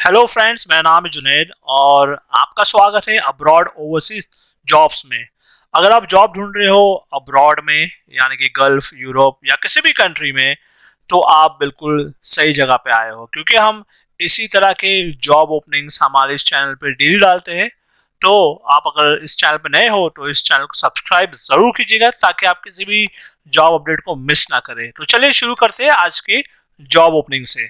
Hello friends, मेरा नाम है जुनैद और आपका स्वागत है अब्रॉड ओवरसीज जॉब्स में। अगर आप जॉब ढूंढ रहे हो अब्रॉड में, यानी कि गल्फ, यूरोप या किसी भी कंट्री में, तो आप बिल्कुल सही जगह पे आए हो, क्योंकि हम इसी तरह के जॉब ओपनिंग्स हमारे इस चैनल पे डेली डालते हैं। तो आप अगर इस चैनल पे नए हो तो इस चैनल को सब्सक्राइब जरूर कीजिएगा, ताकि आप किसी भी जॉब अपडेट को मिस ना करें। तो चलिए शुरू करते हैं आज के जॉब ओपनिंग से।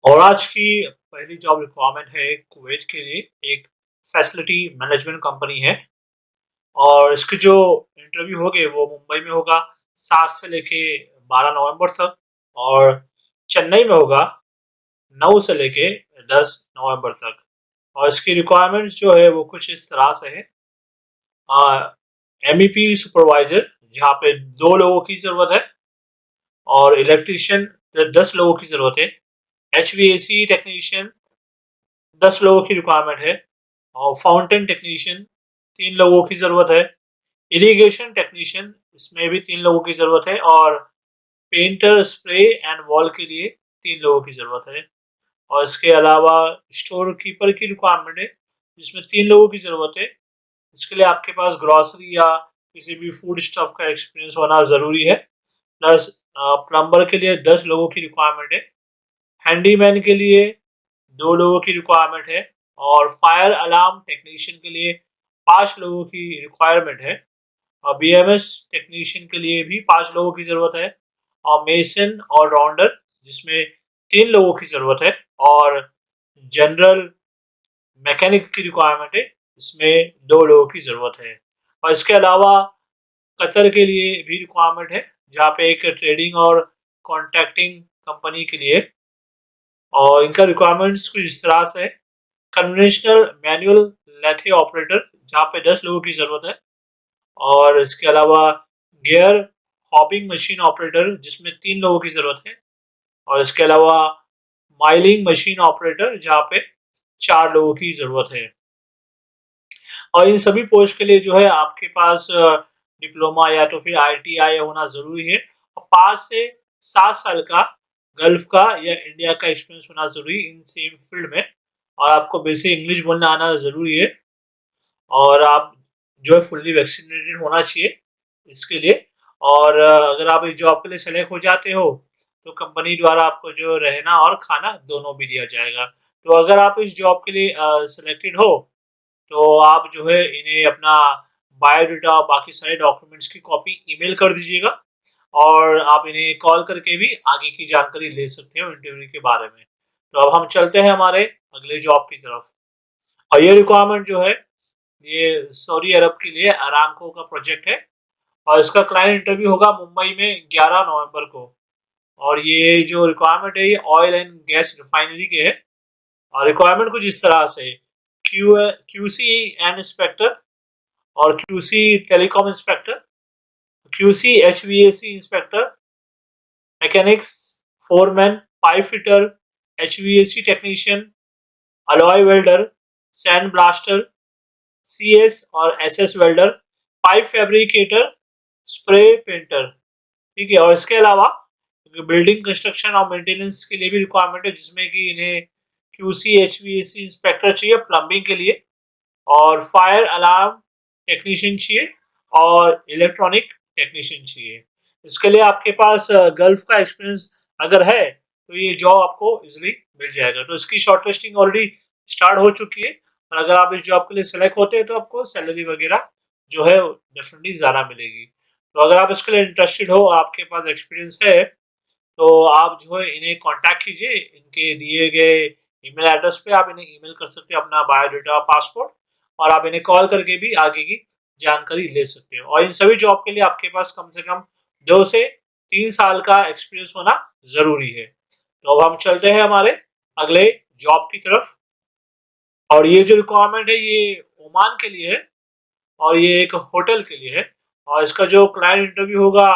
और आज की पहली जॉब रिक्वायरमेंट है कुवैत के लिए। एक फैसिलिटी मैनेजमेंट कंपनी है और इसके जो इंटरव्यू होंगे वो मुंबई में होगा 7 से लेके 12 नवंबर तक, और चेन्नई में होगा 9 से लेके 10 नवंबर तक। और इसकी रिक्वायरमेंट्स जो है वो कुछ इस तरह से है। एमईपी सुपरवाइजर, जहाँ पे 2 लोगों की जरूरत है, और इलेक्ट्रीशियन 10 लोगों की जरूरत है। एचवीएसी टेक्नीशियन 10 लोगों की रिक्वायरमेंट है, और फाउंटेन टेक्नीशियन 3 लोगों की जरूरत है। इरिगेशन टेक्नीशियन, इसमें भी 3 लोगों की जरूरत है, और पेंटर, स्प्रे एंड वॉल के लिए 3 लोगों की जरूरत है। और इसके अलावा स्टोर कीपर की रिक्वायरमेंट है, जिसमें 3 लोगों की जरूरत है। इसके लिए आपके पास ग्रोसरी या किसी भी फूड स्टफ का एक्सपीरियंस होना जरूरी है। प्लस प्लम्बर के लिए 10 लोगों की रिक्वायरमेंट है। हैंडीमैन के लिए 2 लोगों की रिक्वायरमेंट है, और फायर अलार्म टेक्नीशियन के लिए 5 लोगों की रिक्वायरमेंट है। और बीएमएस टेक्नीशियन के लिए भी 5 लोगों की जरूरत है, और मेसन और राउंडर, जिसमें 3 लोगों की जरूरत है। और जनरल मैकेनिक की रिक्वायरमेंट है, इसमें 2 लोगों की जरूरत है। और इसके अलावा कतर के लिए भी रिक्वायरमेंट है, जहाँ पे एक ट्रेडिंग और कॉन्ट्रैक्टिंग कंपनी के लिए। और इनका रिक्वायरमेंट्स कुछ इस तरह से है। कन्वेंशनल मैनुअल लेथे ऑपरेटर, जहाँ पे 10 लोगों की जरूरत है। और इसके अलावा गियर हॉपिंग मशीन ऑपरेटर, जिसमें 3 लोगों की जरूरत है। और इसके अलावा माइलिंग मशीन ऑपरेटर, जहाँ पे 4 लोगों की जरूरत है। और इन सभी पोस्ट के लिए जो है आपके पास डिप्लोमा या तो फिर आईटीआई होना जरूरी है, और 5 से 7 साल का गल्फ का या इंडिया का एक्सपीरियंस होना जरूरी इन सेम फील्ड में। और आपको बेसिक इंग्लिश बोलना आना जरूरी है, और आप जो है फुल्ली वैक्सीनेटेड होना चाहिए इसके लिए। और अगर आप इस जॉब के लिए सेलेक्ट हो जाते हो तो कंपनी द्वारा आपको जो रहना और खाना दोनों भी दिया जाएगा। तो अगर आप इस जॉब के लिए सिलेक्टेड हो तो आप जो है इन्हें अपना बायोडाटा और बाकी सारे डॉक्यूमेंट्स की कॉपी ईमेल कर दीजिएगा, और आप इन्हें कॉल करके भी आगे की जानकारी ले सकते हो इंटरव्यू के बारे में। तो अब हम चलते हैं हमारे अगले जॉब की तरफ। और ये रिक्वायरमेंट जो है ये सऊदी अरब के लिए अरामको का प्रोजेक्ट है, और इसका क्लाइंट इंटरव्यू होगा मुंबई में 11 नवंबर को। और ये जो रिक्वायरमेंट है ये ऑयल एंड गैस रिफाइनरी के है। और रिक्वायरमेंट कुछ इस तरह से: क्यूसी एंड इंस्पेक्टर, और QC telecom inspector, QC HVAC inspector, mechanics, foreman, pipe fitter, HVAC technician, alloy welder, sand blaster, CS और SS welder, pipe fabricator, spray painter. ठीक है। और इसके अलावा बिल्डिंग कंस्ट्रक्शन और मेंटेनेंस के लिए भी रिक्वायरमेंट है, जिसमें कि इन्हें क्यूसी एचवीएसी इंस्पेक्टर चाहिए प्लम्बिंग के लिए, और फायर अलार्म टेक्नीशियन चाहिए, और इलेक्ट्रॉनिक टेक्नीशियन चाहिए। इसके लिए आपके पास गल्फ का एक्सपीरियंस अगर है तो ये जॉब आपको इजिली मिल जाएगा। तो इसकी शॉर्टलिस्टिंग ऑलरेडी स्टार्ट हो चुकी है, और अगर आप इस जॉब के लिए सेलेक्ट होते हैं तो आपको सैलरी वगैरह जो है डेफिनेटली ज़्यादा मिलेगी। तो अगर आप इसके लिए इंटरेस्टेड हो, आपके पास एक्सपीरियंस है, तो आप जो है इन्हें कांटेक्ट कीजिए। इनके दिए गए ईमेल एड्रेस पे आप इन्हें ईमेल कर सकते हैं अपना बायोडाटा, पासपोर्ट, और आप इन्हें कॉल करके भी आगे की जानकारी ले सकते हो। और इन सभी जॉब के लिए आपके पास कम से कम 2 से 3 साल का एक्सपीरियंस होना जरूरी है। तो अब हम चलते हैं हमारे अगले जॉब की तरफ। और ये जो रिक्वायरमेंट है ये ओमान के लिए है, और ये एक होटल के लिए है। और इसका जो क्लाइंट इंटरव्यू होगा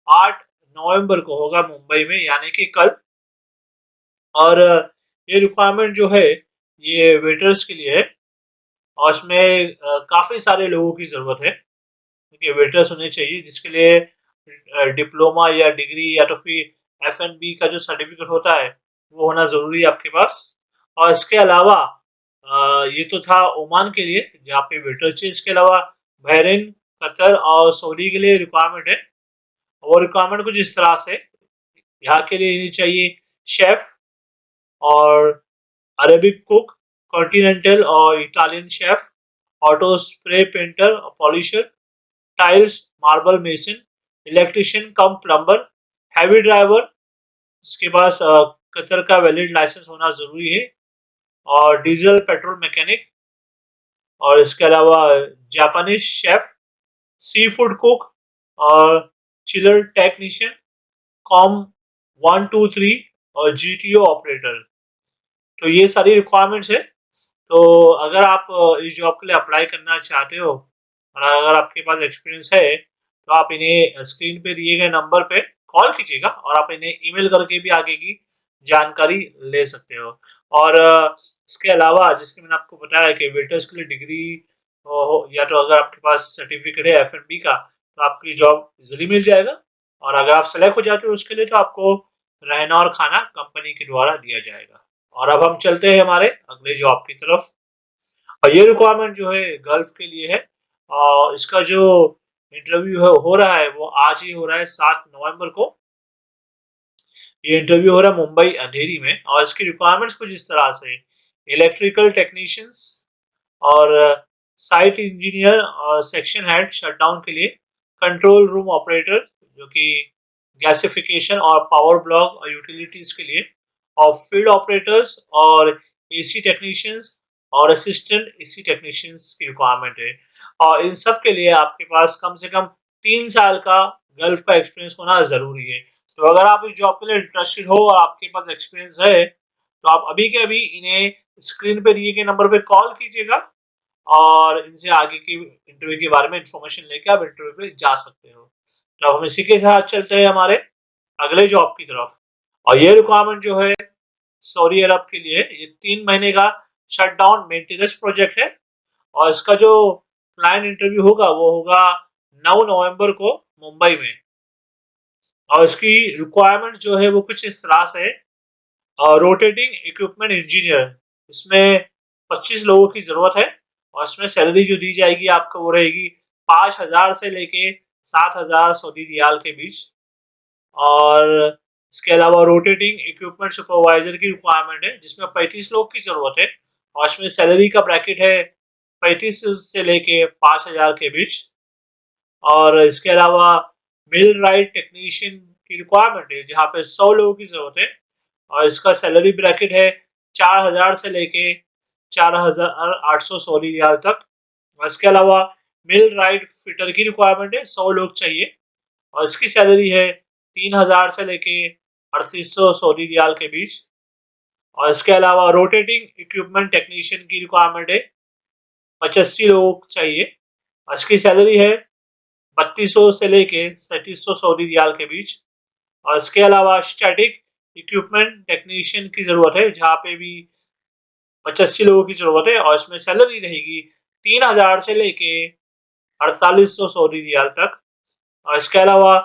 8 नवंबर को होगा मुंबई में, यानी कि कल। और ये रिक्वायरमेंट जो है ये वेटर्स के लिए है, और इसमें काफी सारे लोगों की जरूरत है, क्योंकि वेटर्स होने चाहिए, जिसके लिए डिप्लोमा या डिग्री या तो फिर एफएनबी का जो सर्टिफिकेट होता है वो होना जरूरी है आपके पास। और इसके अलावा ये तो था ओमान के लिए जहाँ पे वेटर चाहिए। इसके अलावा बहरीन, कतर और सऊदी के लिए रिक्वायरमेंट है। और रिक्वायरमेंट कुछ इस तरह से यहाँ के लिए इन्हें चाहिए शेफ और अरेबिक कुक, कॉन्टिनेंटल और Italian chef, auto spray painter और polisher, tiles marble mason, electrician cum plumber, heavy driver, इसके पास कतर का वैलिड लाइसेंस होना जरूरी है, और डीजल पेट्रोल मैकेनिक, और इसके अलावा Japanese chef, sea food cook और चिलर टेक्नीशियन, कॉम 123 और जीटीओ ऑपरेटर। तो ये सारी रिक्वायरमेंट्स है। तो अगर आप इस जॉब के लिए अप्लाई करना चाहते हो और अगर आपके पास एक्सपीरियंस है तो आप इन्हें स्क्रीन पे दिए गए नंबर पे कॉल कीजिएगा और आप इन्हें ईमेल करके भी आगे की जानकारी ले सकते हो। और इसके अलावा जिसके मैंने आपको बताया कि वेटर्स के लिए डिग्री या तो अगर आपके पास सर्टिफिकेट है एफ&बी का तो आपकी जॉब इजिली मिल जाएगा। और अगर आप सेलेक्ट हो जाते हो उसके लिए तो आपको रहना और खाना कंपनी के द्वारा दिया जाएगा। और अब हम चलते हैं हमारे अगले जॉब की तरफ। और ये रिक्वायरमेंट जो है गल्फ के लिए है और इसका जो इंटरव्यू हो रहा है वो आज ही हो रहा है 7 नवंबर को। ये इंटरव्यू हो रहा है मुंबई अंधेरी में और इसकी रिक्वायरमेंट्स कुछ इस तरह से इलेक्ट्रिकल टेक्नीशियंस और साइट इंजीनियर और सेक्शन हेड शटडाउन के लिए, कंट्रोल रूम ऑपरेटर जो कि गैसिफिकेशन और पावर ब्लॉक और यूटिलिटीज के लिए, और फील्ड ऑपरेटर्स और एसी टेक्नीशियंस और असिस्टेंट एसी टेक्नीशियंस की रिक्वायरमेंट है। और इन सब के लिए आपके पास कम से कम 3 साल का गल्फ का एक्सपीरियंस होना जरूरी है। तो अगर आप इस जॉब के लिए इंटरेस्टेड हो और आपके पास एक्सपीरियंस है तो आप अभी के अभी इन्हें स्क्रीन पे दिए गए नंबर पे कॉल कीजिएगा और इनसे आगे की इंटरव्यू के बारे में इंफॉर्मेशन लेके आप इंटरव्यू पे जा सकते हो। तो हम इसी के साथ चलते हैं हमारे अगले जॉब की तरफ। और ये रिक्वायरमेंट जो है सऊदी अरब के लिए, ये 3 महीने का शटडाउन मेंटेनेंस प्रोजेक्ट है और इसका जो क्लाइंट इंटरव्यू होगा वो होगा 9 नवंबर को मुंबई में। और इसकी रिक्वायरमेंट जो है वो कुछ इस तरह से है, रोटेटिंग इक्विपमेंट इंजीनियर, इसमें 25 लोगों की जरूरत है और इसमें सैलरी जो दी जाएगी आपको वो रहेगी 5,000 से लेके 7,000 सऊदी रियाल के बीच। और इसके अलावा रोटेटिंग इक्विपमेंट सुपरवाइजर की रिक्वायरमेंट है जिसमें 35 लोग की जरूरत है और इसमें सैलरी का ब्रैकेट है 35 से लेके 5,000 के बीच। और इसके अलावा मिल राइट टेक्नीशियन की रिक्वायरमेंट है जहाँ पे 100 लोगों की जरूरत है और इसका सैलरी ब्रैकेट है 4,000 से लेके 4,800 सऊदी रियाल तक। और इसके अलावा मिल राइट फिटर की रिक्वायरमेंट है, 100 लोग चाहिए और इसकी सैलरी है 3,000 से लेके 3,800 सऊदी रियाल के बीच। और इसके अलावा रोटेटिंग इक्विपमेंट टेक्नीशियन की रिक्वायरमेंट है, 85 लोग चाहिए और इसकी सैलरी है 3,200 से लेके 3,700 सऊदी रियाल के बीच। और इसके अलावा स्टैटिक इक्विपमेंट टेक्नीशियन की जरूरत है जहाँ पे भी 85 लोगों की जरूरत है और इसमें सैलरी रहेगी 3,000 से लेके 4,800 सऊदी रियाल तक। और इसके अलावा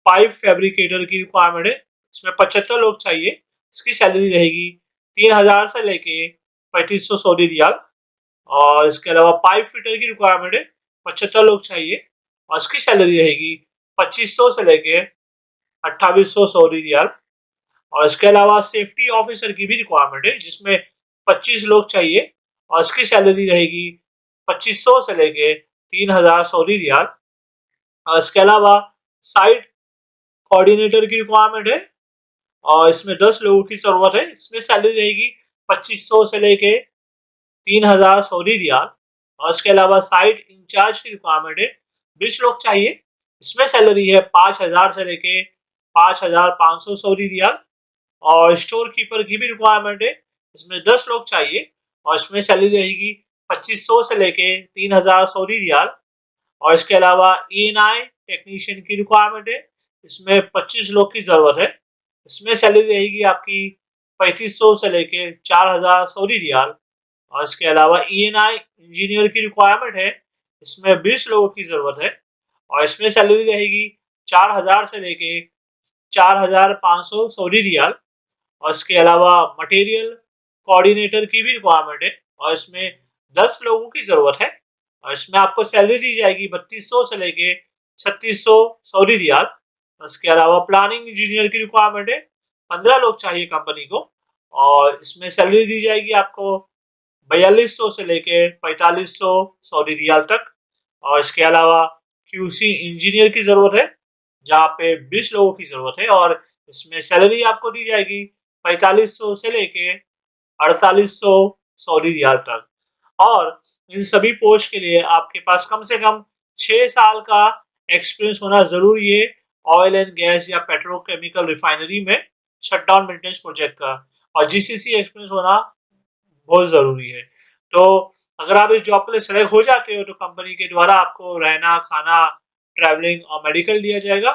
पाइप फैब्रिकेटर की रिक्वायरमेंट है, इसमें 75 लोग चाहिए, इसकी सैलरी रहेगी 3,000 से लेके 3,500 सऊदी रियाल। और इसके अलावा पाइप फिटर की रिक्वायरमेंट है, 75 लोग चाहिए और इसकी सैलरी रहेगी 2,500 से लेके 2,800 सऊदी रियाल। और इसके अलावा सेफ्टी ऑफिसर की भी रिक्वायरमेंट है जिसमें 25 लोग चाहिए और इसकी सैलरी रहेगी 2,500 से लेके 3,000 सऊदी रियाल। और इसके अलावा साइट कोऑर्डिनेटर की रिक्वायरमेंट है और इसमें 10 लोगों की जरूरत है, इसमें सैलरी रहेगी 2,500 से लेके 3,000 सऊदी रियाल। और इसके अलावा साइट इंचार्ज की रिक्वायरमेंट है, 20 लोग चाहिए, इसमें सैलरी है 5,000 से लेके 5,500 सऊदी रियाल। और स्टोर कीपर की भी रिक्वायरमेंट है, इसमें 10 लोग चाहिए और इसमें सैलरी रहेगी 2,500 से लेके 3,000 सऊदी रियाल। और इसके अलावा E&I टेक्नीशियन की रिक्वायरमेंट है, इसमें 25 लोग की जरूरत है, इसमें सैलरी रहेगी आपकी 3,500 से लेके 4,000 सऊदी रियाल। और इसके अलावा E&I इंजीनियर की रिक्वायरमेंट है, इसमें 20 लोगों की जरूरत है और इसमें सैलरी रहेगी 4,000 से लेके 4,500 सऊदी रियाल। और इसके अलावा मटेरियल कोऑर्डिनेटर की भी रिक्वायरमेंट है और इसमें 10 लोगों की जरूरत है और इसमें आपको सैलरी दी जाएगी 3200 से लेके 3600 सऊदी रियाल। इसके अलावा प्लानिंग इंजीनियर की रिक्वायरमेंट है, 15 लोग चाहिए कंपनी को और इसमें सैलरी दी जाएगी आपको 4200 से लेके 4500 सऊदी रियाल तक। और इसके अलावा क्यूसी इंजीनियर की जरूरत है जहाँ पे 20 लोगों की जरूरत है और इसमें सैलरी आपको दी जाएगी 4500 से लेके 4800 सऊदी रियाल तक। और इन सभी पोस्ट के लिए आपके पास कम से कम 6 साल का एक्सपीरियंस होना जरूरी है ऑयल एंड गैस या पेट्रोकेमिकल रिफाइनरी में शटडाउन मेंटेनेंस प्रोजेक्ट का, और जीसीसी एक्सपीरियंस होना बहुत जरूरी है। तो अगर आप इस जॉब के लिए सेलेक्ट हो जाते हो तो कंपनी के द्वारा आपको रहना, खाना, ट्रैवलिंग और मेडिकल दिया जाएगा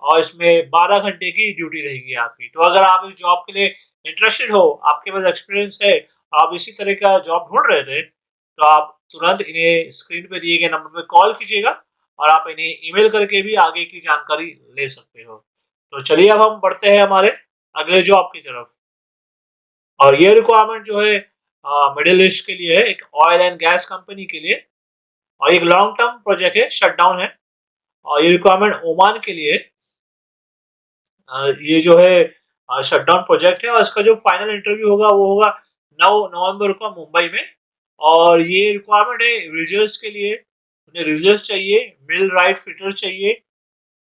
और इसमें 12 घंटे की ड्यूटी रहेगी आपकी। तो अगर आप इस जॉब के लिए इंटरेस्टेड हो, आपके पास एक्सपीरियंस है, आप इसी तरह का जॉब ढूंढ रहे थे, तो आप तुरंत इन्हें स्क्रीन पे दिए गए नंबर पे कॉल कीजिएगा और आप इन्हें ईमेल करके भी आगे की जानकारी ले सकते हो। तो चलिए अब हम बढ़ते हैं हमारे अगले जॉब की तरफ। और ये रिक्वायरमेंट जो है मिडिल ईस्ट के लिए है, एक ऑयल एंड गैस कंपनी के लिए और एक लॉन्ग टर्म प्रोजेक्ट है, शटडाउन है। और ये रिक्वायरमेंट ओमान के लिए ये जो है शटडाउन प्रोजेक्ट है और इसका जो फाइनल इंटरव्यू होगा वो होगा 9 नवंबर को मुंबई में। और ये रिक्वायरमेंट है रिजर्व्स के लिए, उन्हें रिजर्व्स चाहिए, मिल राइट फिटर चाहिए,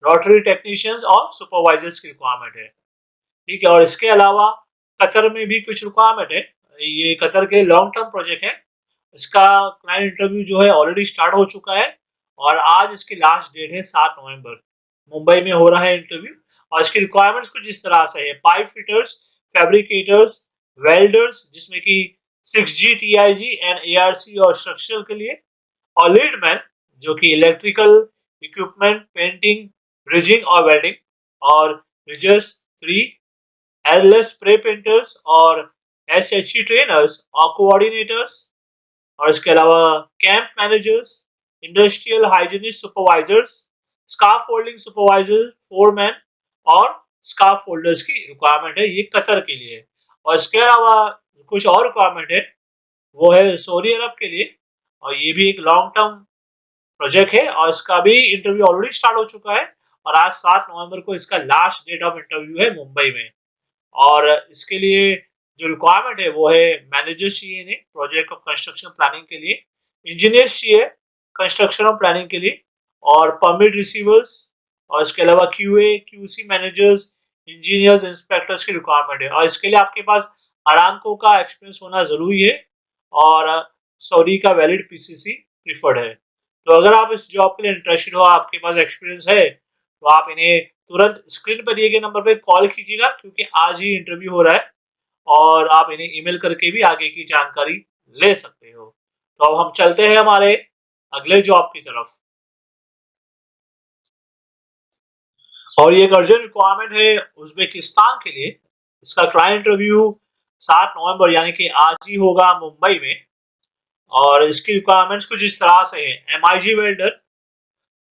रोटरी टेक्नीशियंस और सुपरवाइजर्स की रिक्वायरमेंट है। ठीक है, और इसके अलावा कतर में भी कुछ रिक्वायरमेंट है। ये कतर के लॉन्ग टर्म प्रोजेक्ट है। इसका क्लाइंट इंटरव्यू जो है ऑलरेडी स्टार्ट हो चुका है और आज इसकी लास्ट डेट है 7 नवंबर। मुंबई में हो रहा है इंटरव्यू और इसकी रिक्वायरमेंट्स कुछ इस तरह से है: पाइप फिटर्स, फैब्रिकेटर्स, वेल्डर्स जिसमें कि 6G, TIG एंड ARC और स्ट्रक्चरल के लिए, और लीडमैन जो कि इलेक्ट्रिकल इक्विपमेंट, पेंटिंग, ब्रिजिंग और वेल्डिंग, और रिजर्स 3 एलएस स्प्रे पेंटर्स और SHE ट्रेनर्स और कोऑर्डिनेटर्स। और इसके अलावा camp managers, industrial hygienist supervisors, scarf folding supervisor, foreman और स्काफ फोल्डर्स की रिक्वायरमेंट है, ये कतर के लिए। और इसके अलावा कुछ और रिक्वायरमेंट है, वो है सऊदी अरब के लिए और ये भी एक लॉन्ग टर्म प्रोजेक्ट है और इसका भी इंटरव्यू ऑलरेडी स्टार्ट हो चुका है और आज 7 नवंबर को इसका लास्ट डेट ऑफ इंटरव्यू है मुंबई में। और इसके लिए जो रिक्वायरमेंट है वो है मैनेजर्स चाहिए इन्हें प्रोजेक्ट ऑफ कंस्ट्रक्शन प्लानिंग के लिए, इंजीनियर्स चाहिए कंस्ट्रक्शन और प्लानिंग के लिए, और परमिट रिसीवर्स, और इसके अलावा QA, QC managers, engineers, inspectors की रिक्वायरमेंट है। और इसके लिए आपके पास अरामको का एक्सपीरियंस होना जरूरी है और सऊदी का वैलिड पीसीसी प्रीफर्ड है। तो अगर आप इस जॉब के लिए इंटरेस्टेड हो, आपके पास एक्सपीरियंस है, तो आप इन्हें तुरंत स्क्रीन पर दिए गए नंबर पर कॉल कीजिएगा क्योंकि आज ही इंटरव्यू हो रहा है और आप इन्हें ईमेल करके भी आगे की जानकारी ले सकते हो। तो अब हम चलते हैं हमारे अगले जॉब की तरफ। और ये एक अर्जेंट रिक्वायरमेंट है उज्बेकिस्तान के लिए। इसका क्लाइंट इंटरव्यू 7 नवंबर यानी कि आज ही होगा मुंबई में और इसकी रिक्वायरमेंट्स कुछ इस तरह से है: MIG वेल्डर,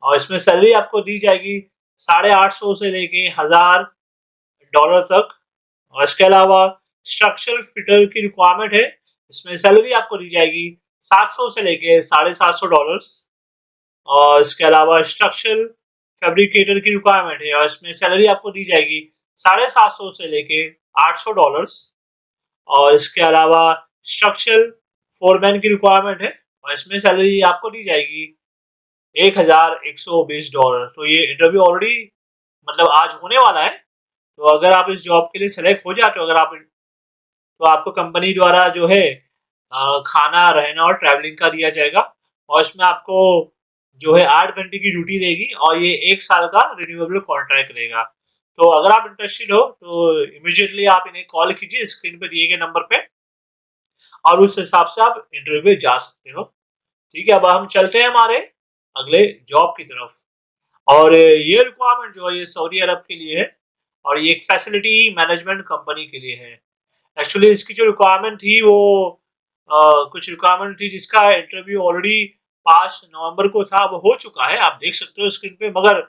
और इसमें सैलरी आपको दी जाएगी 850 से लेके $1000 तक। और इसके अलावा स्ट्रक्चरल फिटर की रिक्वायरमेंट है, इसमें सैलरी आपको दी जाएगी 700 से लेके $750। और इसके अलावा स्ट्रक्चरल फैब्रिकेटर की रिक्वायरमेंट है और इसमें सैलरी आपको दी जाएगी 750 से लेके $800। और इसके अलावा स्ट्रक्चरल फोरमैन की रिक्वायरमेंट है और इसमें सैलरी आपको दी जाएगी $1120। तो ये इंटरव्यू ऑलरेडी मतलब आज होने वाला है। तो अगर आप इस जॉब के लिए सेलेक्ट हो जाते हो, अगर आप, तो आपको कंपनी द्वारा जो है खाना, रहना और ट्रैवलिंग का दिया जाएगा और इसमें आपको जो है 8 घंटे की ड्यूटी रहेगी और ये 1 साल का रिन्यूएबल कॉन्ट्रैक्ट रहेगा। तो अगर आप इंटरेस्टेड हो तो इमीडिएटली आप इन्हें कॉल कीजिए स्क्रीन पे दिए गए नंबर पे और उस हिसाब से आप इंटरव्यू में जा सकते हो। ठीक है, अब हम चलते हैं हमारे अगले जॉब की तरफ। और ये रिक्वायरमेंट जो है ये सऊदी अरब के लिए है और ये एक फैसिलिटी मैनेजमेंट कंपनी के लिए है। एक्चुअली इसकी जो रिक्वायरमेंट थी वो कुछ रिक्वायरमेंट थी जिसका इंटरव्यू ऑलरेडी 5 नवंबर को था, वो हो चुका है, आप देख सकते हो स्क्रीन पे। मगर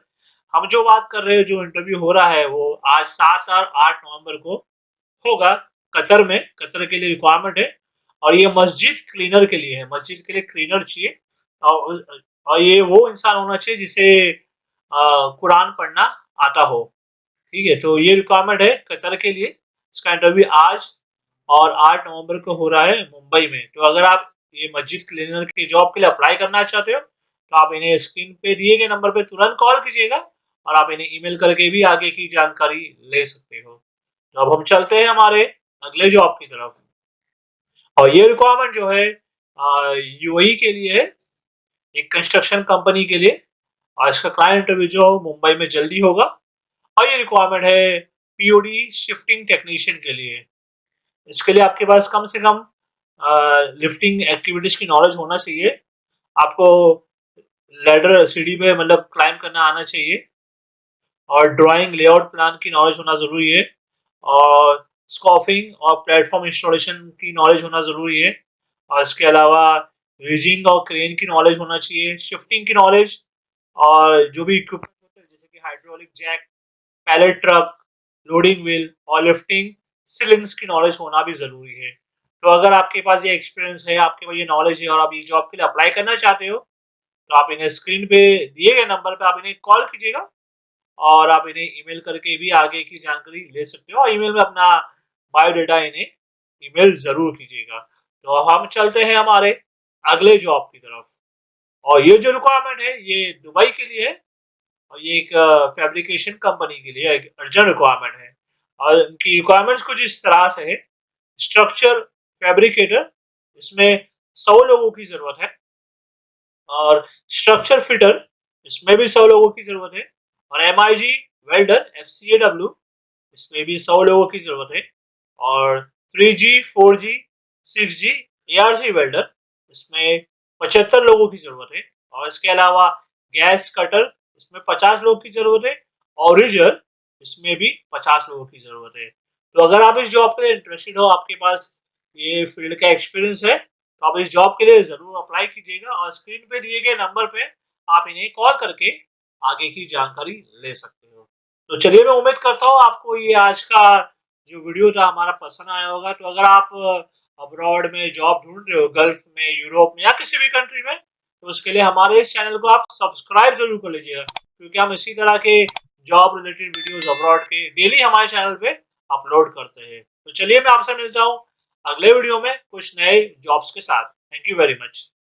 हम जो बात कर रहे हैं, जो इंटरव्यू हो रहा है वो आज 7 और 8 नवंबर को होगा। कतर में, कतर के लिए रिक्वायरमेंट है। और ये मस्जिद क्लीनर के लिए है, मस्जिद के लिए क्लीनर चाहिए। और ये वो इंसान होना चाहिए जिसे कुरान पढ़ना आता हो। ठीक है, तो ये रिक्वायरमेंट है कतर के लिए। इसका इंटरव्यू आज और 8 नवंबर को हो रहा है मुंबई में। तो अगर आप ये मस्जिद क्लीनर की जॉब के लिए अप्लाई करना चाहते हो तो आप इन्हें स्क्रीन पे दिए गए नंबर पे तुरंत कॉल कीजिएगा और आप इन्हें ईमेल करके भी आगे की जानकारी ले सकते हो। तो अब हम चलते हैं हमारे अगले जॉब की तरफ। और ये रिक्वायरमेंट जो है यूएई के लिए है, एक कंस्ट्रक्शन कंपनी के लिए। और इसका क्लाइंट इंटरव्यू जो मुंबई में जल्दी होगा। और ये रिक्वायरमेंट है पीओडी शिफ्टिंग टेक्नीशियन के लिए। इसके लिए आपके पास कम से कम लिफ्टिंग एक्टिविटीज की नॉलेज होना चाहिए। आपको लैडर सीढ़ी पे मतलब क्लाइंब करना आना चाहिए। और ड्राइंग लेआउट प्लान की नॉलेज होना जरूरी है। और स्कॉफिंग और प्लेटफॉर्म इंस्टॉलेशन की नॉलेज होना जरूरी है। और इसके अलावा रिजिंग और क्रेन की नॉलेज होना चाहिए, शिफ्टिंग की नॉलेज, और जो भी इक्विपमेंट होते हैं जैसे कि hydraulic jack, pallet truck, loading wheel और लिफ्टिंग सिलिंग्स की नॉलेज होना भी जरूरी है। तो अगर आपके पास ये एक्सपीरियंस है, आपके पास ये नॉलेज है और आप इस जॉब के लिए अप्लाई करना चाहते हो तो आप इन्हें स्क्रीन पे दिए गए नंबर पे आप इन्हें कॉल कीजिएगा और आप इन्हें ईमेल करके भी आगे की जानकारी ले सकते हो। और ईमेल में अपना बायोडाटा इन्हें ईमेल जरूर कीजिएगा। तो हम चलते हैं हमारे अगले जॉब की तरफ। और ये जो रिक्वायरमेंट है ये दुबई के लिए है। और ये एक फैब्रिकेशन कंपनी के लिए एक अर्जेंट रिक्वायरमेंट है। और इनकी रिक्वायरमेंट्स कुछ इस तरह से है। स्ट्रक्चर फैब्रिकेटर, इसमें 100 लोगों की जरूरत है। और स्ट्रक्चर फिटर, इसमें भी 100 लोगों की जरूरत है। और MIG वेल्डर FCAW, इसमें भी 100 लोगों की जरूरत है। और 3G 4G 6G ARC welder, इसमें 75 लोगों की जरूरत है। और इसके अलावा गैस कटर, इसमें 50 लोगों की जरूरत है। और रिजर, इसमें भी 50 लोगों की जरूरत है। तो अगर आप इस जॉब के लिए इंटरेस्टेड हो, आपके पास ये फील्ड का एक्सपीरियंस है, तो आप इस जॉब के लिए जरूर अप्लाई कीजिएगा। और स्क्रीन पे दिए गए नंबर पे आप इन्हें कॉल करके आगे की जानकारी ले सकते हो। तो चलिए, मैं उम्मीद करता हूँ आपको ये आज का जो वीडियो था हमारा पसंद आया होगा। तो अगर आप अब्रॉड में जॉब ढूंढ रहे हो, गल्फ में, यूरोप में या किसी भी कंट्री में, तो उसके लिए हमारे इस चैनल को आप सब्सक्राइब जरूर कर लीजिएगा, क्योंकि हम इसी तरह के जॉब रिलेटेड वीडियोस अब्रॉड के डेली हमारे चैनल पे अपलोड करते हैं। तो चलिए, मैं आपसे मिलता हूँ अगले वीडियो में कुछ नए जॉब्स के साथ। Thank you very much.